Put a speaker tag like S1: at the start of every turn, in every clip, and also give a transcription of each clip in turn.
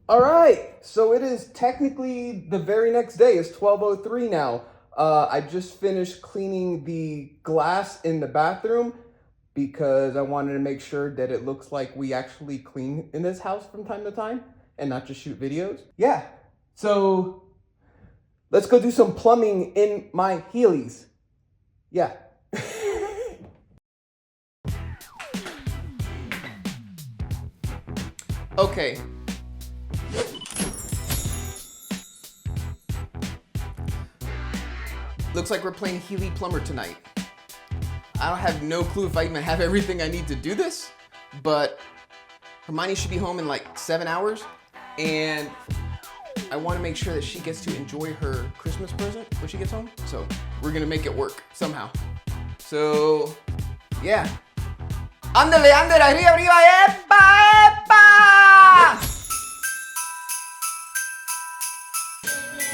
S1: All right, so it is technically the very next day. It's 12:03 now. I just finished cleaning the glass in the bathroom because I wanted to make sure that it looks like we actually clean in this house from time to time and not just shoot videos. Yeah, so let's go do some plumbing in my Heelys. Yeah. Okay. Looks like we're playing Heely Plumber tonight. I don't have no clue if I even have everything I need to do this, but Hermione should be home in like 7 hours, and I want to make sure that she gets to enjoy her Christmas present when she gets home, so we're gonna make it work somehow. So, yeah. Ándale, ándale, arriba, arriba, epa, epa!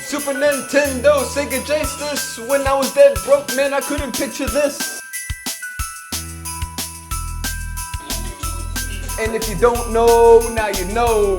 S1: Super Nintendo, Sega Genesis. When I was dead broke, man, I couldn't picture this. And if you don't know, now you know.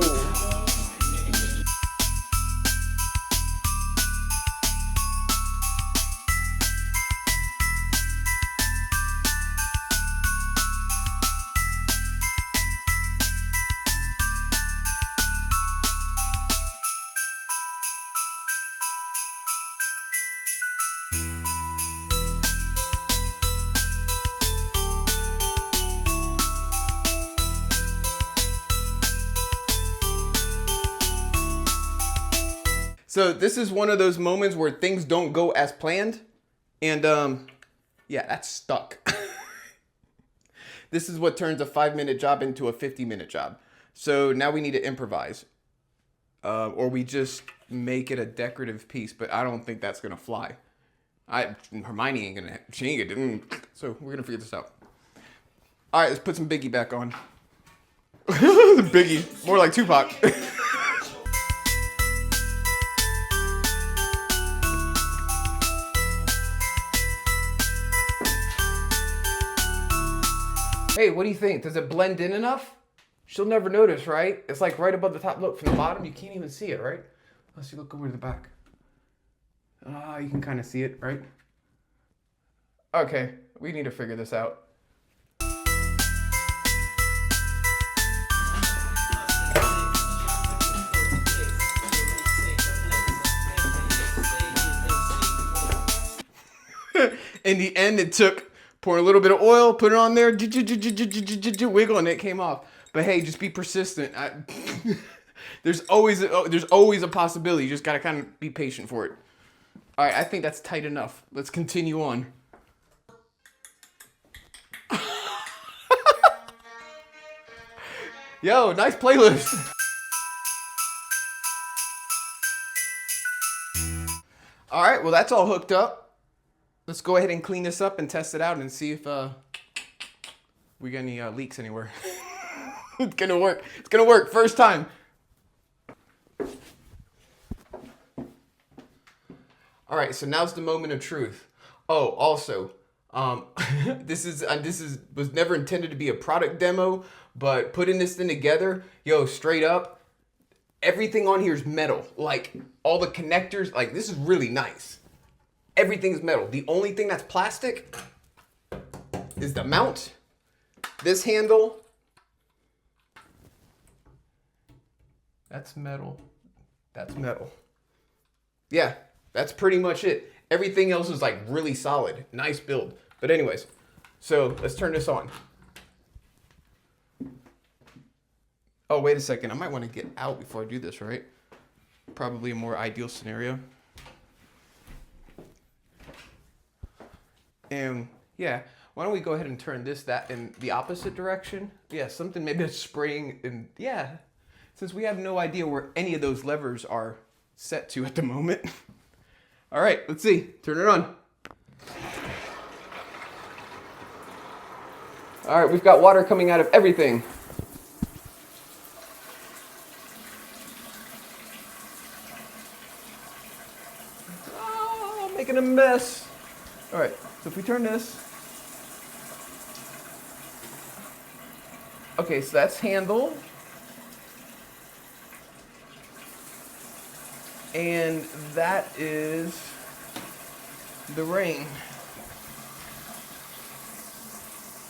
S1: So this is one of those moments where things don't go as planned, and yeah, that's stuck. This is what turns a 5-minute job into a 50-minute job. So now we need to improvise, or we just make it a decorative piece. But I don't think that's gonna fly. Hermione ain't gonna. She ain't gonna. So we're gonna figure this out. All right, let's put some Biggie back on. Biggie, more like Tupac. Hey, what do you think? Does it blend in enough? She'll never notice, right? It's like right above the top. Look, from the bottom, you can't even see it, right? Unless you look over to the back. You can kind of see it, right? Okay, we need to figure this out. In the end, it took pouring a little bit of oil, put it on there, wiggle, and it came off. But hey, just be persistent. There's always a possibility. You just gotta kind of be patient for it. All right, I think that's tight enough. Let's continue on. Yo, nice playlist. All right, well that's all hooked up. Let's go ahead and clean this up and test it out and see if we got any leaks anywhere. It's gonna work. It's gonna work. First time. All right, so now's the moment of truth. Oh, also, this was never intended to be a product demo, but putting this thing together, yo, straight up, everything on here is metal. Like all the connectors, like this is really nice. Everything's metal. The only thing that's plastic is the mount, this handle. That's metal. That's metal. Yeah, that's pretty much it. Everything else is like really solid. Nice build. But anyways, so let's turn this on. Oh, wait a second. I might want to get out before I do this, right? Probably a more ideal scenario. And yeah, why don't we go ahead and turn that in the opposite direction? Yeah, something maybe that's spraying, and yeah, since we have no idea where any of those levers are set to at the moment. All right, let's see. Turn it on. All right, we've got water coming out of everything. Oh, making a mess. All right. So if we turn this, okay, so that's handle. And that is the ring.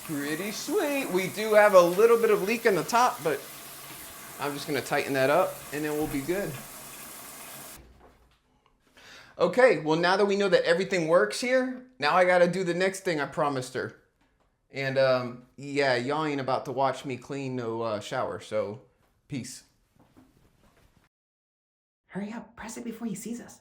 S1: Pretty sweet. We do have a little bit of leak in the top, but I'm just gonna tighten that up and then we'll be good. Okay, well now that we know that everything works here, now I gotta do the next thing I promised her. And yeah, y'all ain't about to watch me clean no shower, so peace.
S2: Hurry up, press it before he sees us.